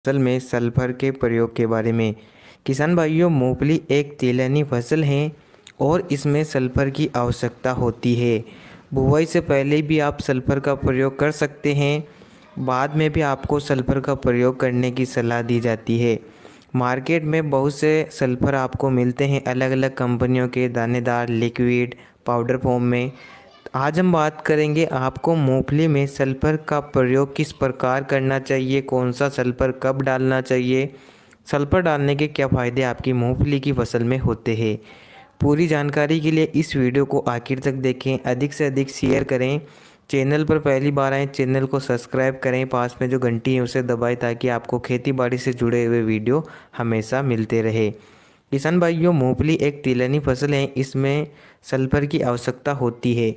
फसल में सल्फर के प्रयोग के बारे में। किसान भाइयों, मूंगफली एक तिलहनी फसल है और इसमें सल्फर की आवश्यकता होती है। बुआई से पहले भी आप सल्फर का प्रयोग कर सकते हैं, बाद में भी आपको सल्फर का प्रयोग करने की सलाह दी जाती है। मार्केट में बहुत से सल्फर आपको मिलते हैं, अलग अलग कंपनियों के, दानेदार, लिक्विड, पाउडर फॉर्म में। आज हम बात करेंगे आपको मूंगफली में सल्फर का प्रयोग किस प्रकार करना चाहिए, कौन सा सल्फर कब डालना चाहिए, सल्फर डालने के क्या फ़ायदे आपकी मूंगफली की फसल में होते हैं। पूरी जानकारी के लिए इस वीडियो को आखिर तक देखें, अधिक से अधिक शेयर करें। चैनल पर पहली बार आएँ, चैनल को सब्सक्राइब करें, पास में जो घंटी है उसे दबाएं ताकि आपको खेती बाड़ी से जुड़े हुए वीडियो हमेशा मिलते रहे। किसान भाइयों, मूंगफली एक तिलहनी फसल है, इसमें सल्फर की आवश्यकता होती है।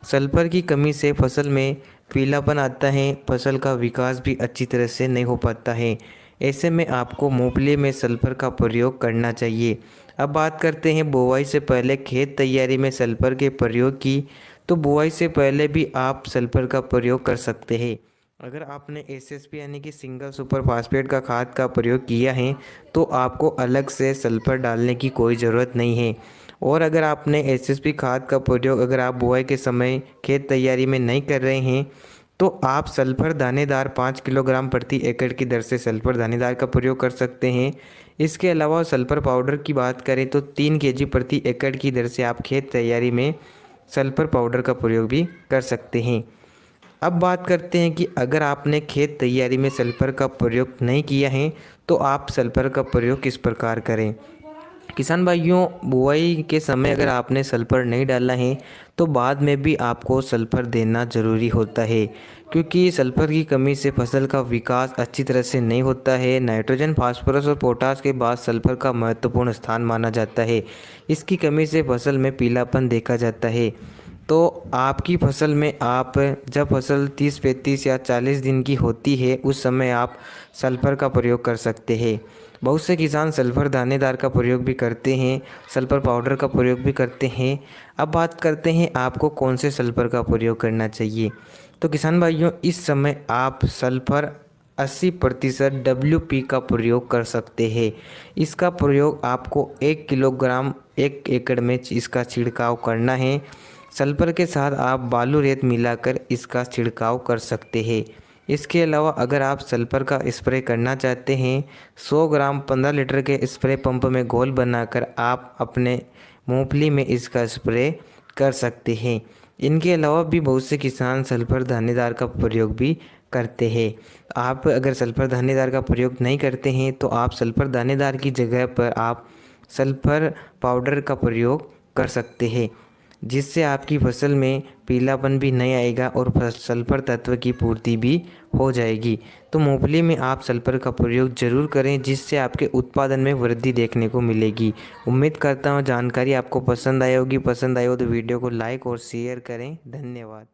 सल्फर की कमी से फसल में पीलापन आता है, फसल का विकास भी अच्छी तरह से नहीं हो पाता है। ऐसे में आपको मूंगफली में सल्फर का प्रयोग करना चाहिए। अब बात करते हैं बुआई से पहले खेत तैयारी में सल्फर के प्रयोग की। तो बुआई से पहले भी आप सल्फर का प्रयोग कर सकते हैं। अगर आपने एसएसपी यानी कि सिंगल सुपर फास्फेट का खाद का प्रयोग किया है तो आपको अलग से सल्फर डालने की कोई ज़रूरत नहीं है। और अगर आपने एसएसपी खाद का प्रयोग अगर आप बुआई के समय खेत तैयारी में नहीं कर रहे हैं तो आप सल्फर दानेदार 5 किलोग्राम प्रति एकड़ की दर से सल्फर दानेदार का प्रयोग कर सकते हैं। इसके अलावा सल्फर पाउडर की बात करें तो 3 केजी प्रति एकड़ की दर से आप खेत तैयारी में सल्फर पाउडर का प्रयोग भी कर सकते हैं। अब बात करते हैं कि अगर आपने खेत तैयारी में सल्फर का प्रयोग नहीं किया है तो आप सल्फर का प्रयोग किस प्रकार करें। किसान भाइयों, बुआई के समय अगर आपने सल्फर नहीं डाला है तो बाद में भी आपको सल्फर देना ज़रूरी होता है, क्योंकि सल्फर की कमी से फसल का विकास अच्छी तरह से नहीं होता है। नाइट्रोजन, फास्फोरस और पोटास के बाद सल्फर का महत्वपूर्ण स्थान माना जाता है। इसकी कमी से फसल में पीलापन देखा जाता है। तो आपकी फसल में आप जब फसल 30, 35 या 40 दिन की होती है उस समय आप सल्फर का प्रयोग कर सकते हैं। बहुत से किसान सल्फर दानेदार का प्रयोग भी करते हैं, सल्फर पाउडर का प्रयोग भी करते हैं। अब बात करते हैं आपको कौन से सल्फर का प्रयोग करना चाहिए। तो किसान भाइयों, इस समय आप सल्फर 80% WP का प्रयोग कर सकते हैं। इसका प्रयोग आपको 1 किलोग्राम 1 एकड़ में इसका छिड़काव करना है। सल्फर के साथ आप बालू रेत मिलाकर इसका छिड़काव कर सकते हैं। इसके अलावा अगर आप सल्फर का स्प्रे करना चाहते हैं, 100 ग्राम 15 लीटर के स्प्रे पंप में घोल बनाकर आप अपने मूंगफली में इसका स्प्रे कर सकते हैं। इनके अलावा भी बहुत से किसान सल्फर दानेदार का प्रयोग भी करते हैं। आप अगर सल्फर दानेदार का प्रयोग नहीं करते हैं तो आप सल्फर दानेदार की जगह पर आप सल्फर पाउडर का प्रयोग कर सकते हैं, जिससे आपकी फसल में पीलापन भी नहीं आएगा और सल्फर तत्व की पूर्ति भी हो जाएगी। तो मूंगफली में आप सल्फर का प्रयोग ज़रूर करें, जिससे आपके उत्पादन में वृद्धि देखने को मिलेगी। उम्मीद करता हूँ जानकारी आपको पसंद आई होगी। पसंद आई हो तो वीडियो को लाइक और शेयर करें। धन्यवाद।